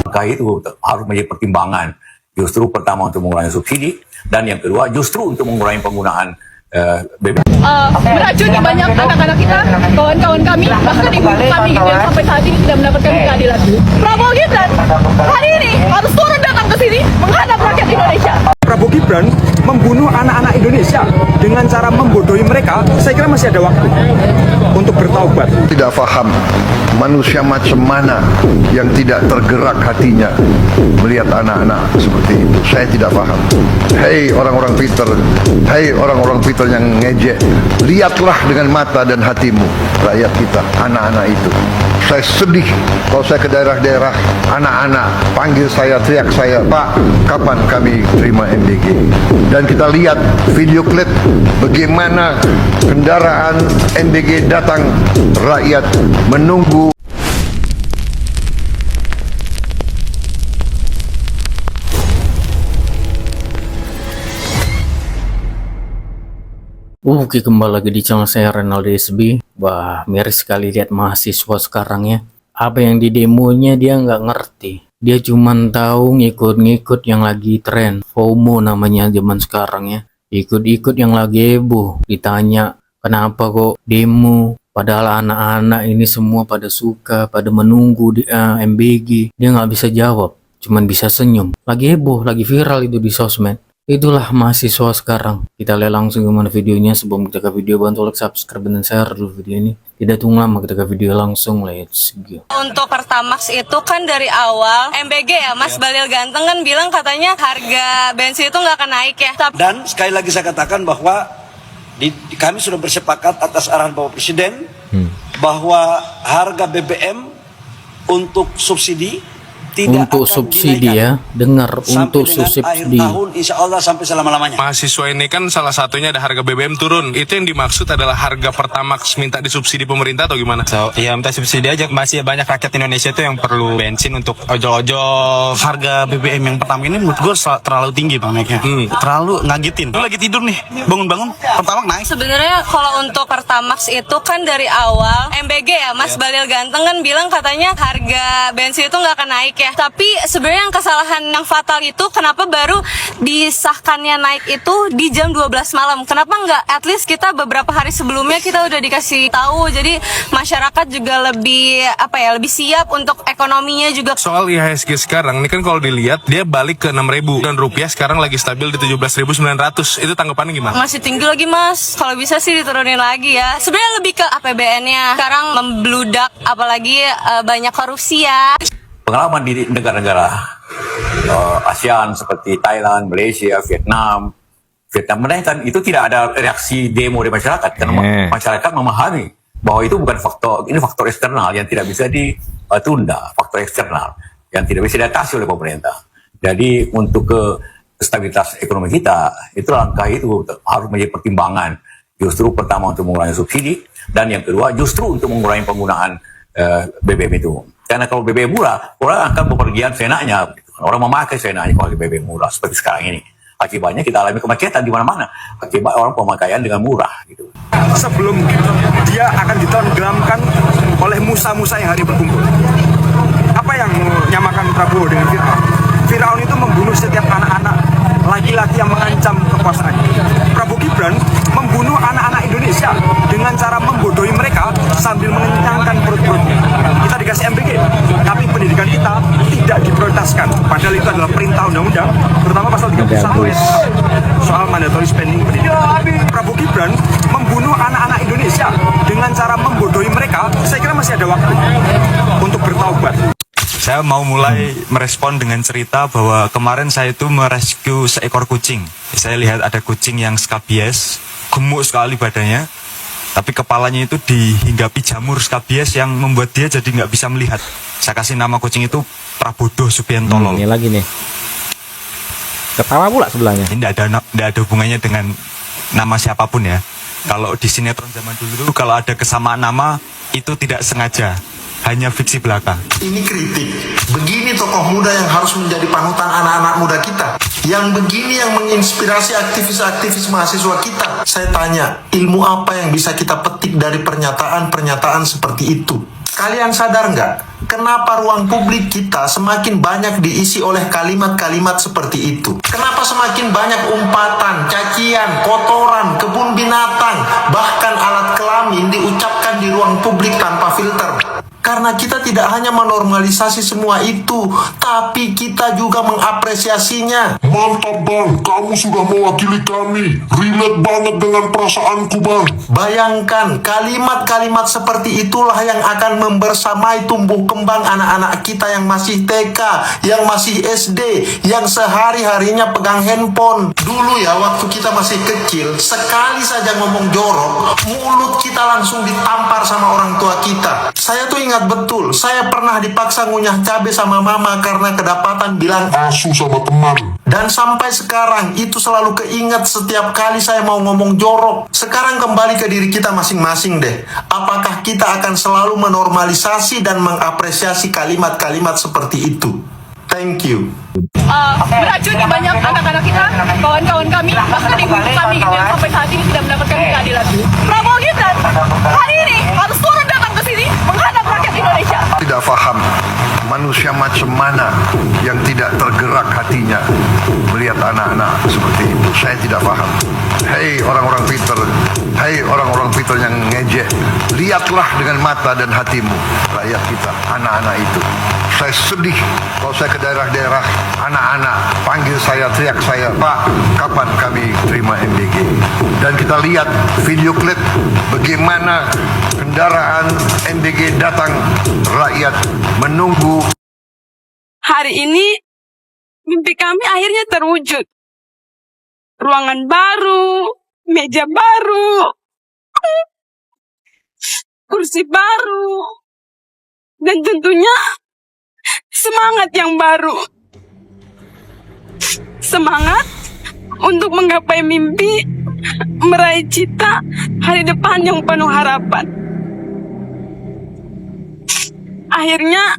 Maka itu harus menjadi pertimbangan. Justru pertama untuk mengurangi subsidi, dan yang kedua justru untuk mengurangi penggunaan BBM. Meracuni banyak anak-anak kita, kawan-kawan kami, bahkan ibu kami gitu yang sampai saat ini tidak mendapatkan keadilan. Prabowo Gibran hari ini harus turun datang ke sini menghadap rakyat Indonesia. Prabowo Gibran membunuh anak-anak Indonesia dengan cara membodohi mereka. Saya kira masih ada waktu untuk bertaubat. Tidak paham manusia macam mana yang tidak tergerak hatinya melihat anak-anak seperti itu. Saya tidak paham. Hei orang-orang Twitter, hei orang-orang Twitter yang ngejek, lihatlah dengan mata dan hatimu rakyat kita, anak-anak itu. Saya sedih kalau saya ke daerah-daerah, anak-anak panggil saya, teriak saya, Pak, kapan kami terima MBG? Dan kita lihat video klip bagaimana kendaraan MBG datang, rakyat menunggu. Oke, kembali lagi di channel saya Renaldi SB. Wah, miris sekali lihat mahasiswa sekarang ya. Apa yang di demonya dia nggak ngerti. Dia cuman tahu ngikut-ngikut yang lagi tren. FOMO namanya zaman sekarang ya. Ikut-ikut yang lagi heboh. Ditanya, kenapa kok demo? Padahal anak-anak ini semua pada suka, pada menunggu di MBG. Dia nggak bisa jawab. Cuman bisa senyum. Lagi heboh, lagi viral itu di sosmed. Itulah mahasiswa sekarang. Kita lihat langsung gimana videonya. Sebelum kita ke video, bantu like, subscribe, dan share dulu video ini. Tidak tunggu lama, kita ke video langsung. Let's go. Untuk Pertamax itu kan dari awal MBG ya, Mas Balil Ganteng kan bilang katanya harga bensin itu nggak akan naik ya. Dan sekali lagi saya katakan bahwa kami sudah bersepakat atas arahan Bapak Presiden bahwa harga BBM untuk subsidi tidak untuk akan subsidi dinaikkan. ya, dengar, untuk Sampai dengan subsidi akhir tahun insya Allah sampai selama-lamanya. Mahasiswa ini kan salah satunya ada harga BBM turun. Itu yang dimaksud adalah harga Pertamax minta disubsidi pemerintah atau gimana? Ya minta subsidi aja. Masih banyak rakyat Indonesia tuh yang perlu bensin untuk ojol-ojol. Harga BBM yang pertama ini menurut gue terlalu tinggi Bang naiknya. Terlalu ngagetin. Lu lagi tidur nih, bangun-bangun Pertamax naik. Sebenarnya kalau untuk Pertamax itu kan dari awal MBG ya, Mas Balil Ganteng kan bilang katanya harga bensin itu nggak akan naik ya. Tapi sebenarnya yang kesalahan yang fatal itu kenapa baru disahkannya naik itu di jam 12 malam? Kenapa nggak at least kita beberapa hari sebelumnya kita udah dikasih tahu, jadi masyarakat juga lebih lebih siap untuk ekonominya juga. Soal IHSG sekarang ini kan kalau dilihat dia balik ke 6.000 dan rupiah sekarang lagi stabil di 17.900. Itu tanggapannya gimana? Masih tinggi lagi Mas. Kalau bisa sih diturunin lagi ya. Sebenarnya lebih ke APBN-nya. Sekarang membludak apalagi banyak korupsi ya. Pengalaman di negara-negara ASEAN seperti Thailand, Malaysia, Vietnam menaikkan itu tidak ada reaksi demo dari masyarakat karena masyarakat memahami bahwa itu bukan faktor, ini faktor eksternal yang tidak bisa ditunda, faktor eksternal yang tidak bisa diatasi oleh pemerintah. Jadi untuk stabilitas ekonomi kita itu langkah itu harus menjadi pertimbangan. Justru pertama untuk mengurangi subsidi, dan yang kedua justru untuk mengurangi penggunaan BBM itu. Karena kalau BBM murah, orang akan bepergian seenaknya. Orang memakai seenaknya kalau BBM murah seperti sekarang ini. Akibatnya kita alami kemacetan di mana-mana. Akibat orang pemakaian dengan murah gitu. Sebelum dia akan ditenggelamkan oleh musa-musa yang hari berkumpul. Apa yang menyamakan Prabowo dengan Firaun? Firaun itu membunuh setiap anak-anak laki-laki yang mengancam kekuasaannya. Prabowo Gibran membunuh anak-anak Indonesia dengan cara membodohi mereka sambil mengenyangkan perut-perutnya. Kita dikasih MBG, tapi pendidikan kita tidak diprioritaskan. Padahal itu adalah perintah undang-undang, terutama pasal 31 soal mandatory spending pendidikan. Prabowo Gibran membunuh anak-anak Indonesia dengan cara membodohi mereka. Saya kira masih ada waktu untuk bertaubat. Saya mau mulai merespon dengan cerita bahwa kemarin saya itu merescue seekor kucing. Saya lihat ada kucing yang skabies, gemuk sekali badannya, tapi kepalanya itu dihinggapi jamur skabies yang membuat dia jadi nggak bisa melihat. Saya kasih nama kucing itu Prabodo Subiantolol. Ini lagi nih. Ketawa pula sebelahnya. Ini tidak ada hubungannya dengan nama siapapun ya. Kalau di sinetron zaman dulu kalau ada kesamaan nama itu tidak sengaja. Hanya fiksi belaka. Ini kritik. Begini tokoh muda yang harus menjadi panutan anak-anak muda kita. Yang begini yang menginspirasi aktivis-aktivis mahasiswa kita. Saya tanya, ilmu apa yang bisa kita petik dari pernyataan-pernyataan seperti itu? Kalian sadar nggak? Kenapa ruang publik kita semakin banyak diisi oleh kalimat-kalimat seperti itu? Kenapa semakin banyak umpatan, cacian, kotoran, kebun binatang, bahkan alat kelamin diucapkan di ruang publik tanpa filter? Karena kita tidak hanya menormalisasi semua itu, tapi kita juga mengapresiasinya. Mantap bang, kamu sudah mewakili kami. Relate banget dengan perasaanku bang. Bayangkan, kalimat-kalimat seperti itulah yang akan membersamai tumbuh kembang anak-anak kita yang masih TK, yang masih SD, yang sehari-harinya pegang handphone. Dulu ya, waktu kita masih kecil, sekali saja ngomong jorok, mulut kita langsung ditampar sama orang tua kita. Saya tuh ingat betul, saya pernah dipaksa ngunyah cabai sama mama karena kedapatan bilang Asu sama teman. dan sampai sekarang itu selalu keinget setiap kali saya mau ngomong jorok. Sekarang kembali ke diri kita masing-masing deh. Apakah kita akan selalu menormalisasi dan mengapresiasi kalimat-kalimat seperti itu? Thank you. Meracuni banyak anak-anak kita, kawan-kawan kami, bahkan ibu kami gitu yang sampai saat ini tidak mendapatkan keadilan. Prabowo Gibran hari ini harus turun datang ke sini menghadap rakyat Indonesia. Tidak paham manusia macam mana yang tidak tergerak hatinya melihat anak-anak seperti itu. Saya tidak paham. Hei orang-orang Twitter, hei orang-orang Twitter yang ngejek, lihatlah dengan mata dan hatimu rakyat kita, anak-anak itu. Saya sedih kalau saya ke daerah-daerah, anak-anak panggil saya, teriak saya, Pak, kapan kami terima MBG? Dan kita lihat video klip bagaimana kendaraan MBG datang, rakyat menunggu. Hari ini mimpi kami akhirnya terwujud. Ruangan baru, meja baru, kursi baru, dan tentunya semangat yang baru. Semangat untuk menggapai mimpi, meraih cita hari depan yang penuh harapan. Akhirnya,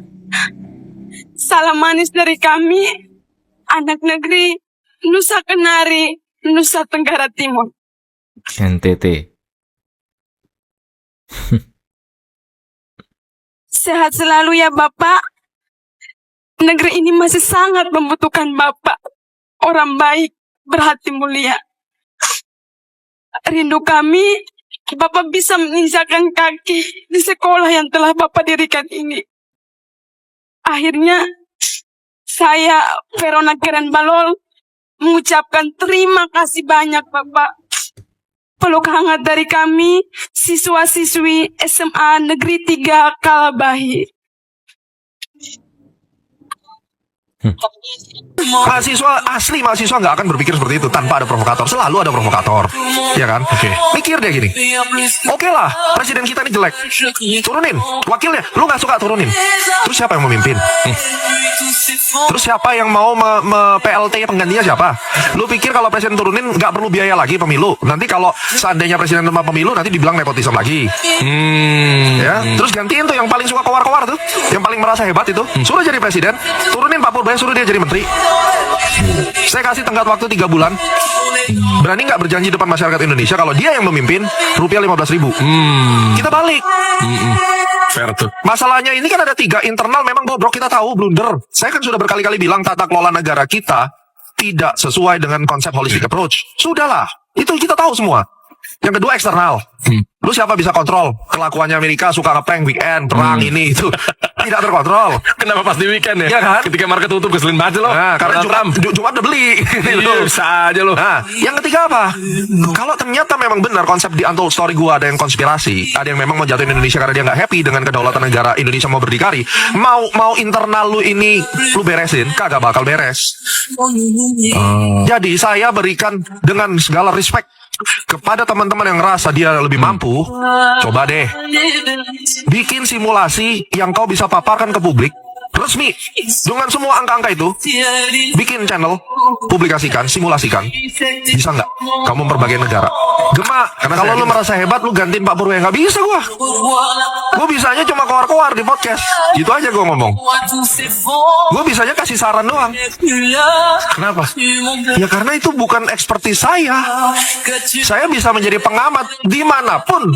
salam manis dari kami, anak negeri Nusa Kenari, Nusa Tenggara Timur. NTT. Sehat selalu ya Bapak. Negeri ini masih sangat membutuhkan Bapak. Orang baik, berhati mulia. Rindu kami, Bapak bisa menginjakkan kaki di sekolah yang telah Bapak dirikan ini. Akhirnya, saya, Verona Keren Balol, mengucapkan terima kasih banyak Bapak. Peluk hangat dari kami, siswa-siswi SMA Negeri 3 Kalabahi. Mahasiswa asli, mahasiswa nggak akan berpikir seperti itu tanpa ada provokator. Selalu ada provokator, ya kan? Mikir deh gini. Oke lah, presiden kita ini jelek, turunin wakilnya. Lu nggak suka, turunin. Terus siapa yang memimpin? Terus siapa yang mau PLT penggantinya siapa? Lu pikir kalau presiden turunin nggak perlu biaya lagi pemilu? Nanti kalau seandainya presiden tanpa pemilu nanti dibilang nepotisme lagi. Ya, terus gantiin tuh yang paling suka kowar-kowar tuh, yang paling merasa hebat itu, suruh jadi presiden, turunin Pak Purba, suruh dia jadi menteri. Saya kasih tenggat waktu 3 bulan. Berani nggak berjanji depan masyarakat Indonesia kalau dia yang memimpin, rupiah 15.000. Kita balik. Fair tuh. Masalahnya ini kan ada 3 internal, memang bobrok, kita tahu, blunder. Saya kan sudah berkali-kali bilang tata kelola negara kita tidak sesuai dengan konsep holistic approach. Sudahlah, itu kita tahu semua. Yang kedua eksternal. Lu siapa bisa kontrol kelakuannya Amerika, suka ngeprank weekend, perang ini itu. Tidak terkontrol. Kenapa pas di weekend ya? Iya kan? Ketika market tutup keselin banget lo. Nah, karena Jumat udah beli. Iya, bisa aja lo. Nah, yang ketiga apa? Kalau ternyata memang benar konsep di Untold Story gua ada yang konspirasi, ada yang memang mau jatuhin Indonesia karena dia nggak happy dengan kedaulatan negara Indonesia mau berdikari, mau internal lu ini lu beresin, kagak bakal beres. Jadi saya berikan dengan segala respect kepada teman-teman yang ngerasa dia lebih mampu, coba deh bikin simulasi yang kau bisa paparkan ke publik. resmi dengan semua angka-angka itu, bikin channel, publikasikan, simulasikan, bisa nggak kamu memperbaiki negara? Gema, kalau lu merasa hebat, lu gantiin Pak Purwo, nggak bisa gua. Gua bisanya cuma keluar-keluar di podcast, gitu aja gua ngomong. Gua bisanya kasih saran doang. Kenapa? Ya karena itu bukan ekspertis saya. Saya bisa menjadi pengamat dimanapun.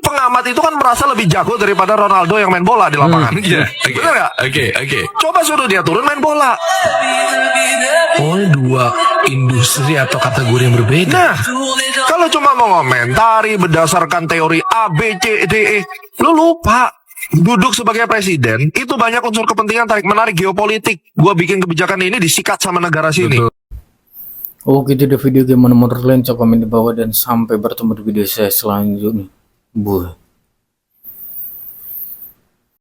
Pengamat itu kan merasa lebih jago daripada Ronaldo yang main bola di lapangan. Bener nggak? Oke. Coba suruh dia turun main bola. Oh, dua industri atau kategori yang berbeda. Nah, kalau cuma mau komentari berdasarkan teori A, B, C, D, E, lu lupa. Duduk sebagai presiden, itu banyak unsur kepentingan tarik-menarik geopolitik. Gua bikin kebijakan ini disikat sama negara sini. Oke, itu udah video gimana menurut kalian? Coba komen di bawah dan sampai bertemu di video saya selanjutnya. Buh.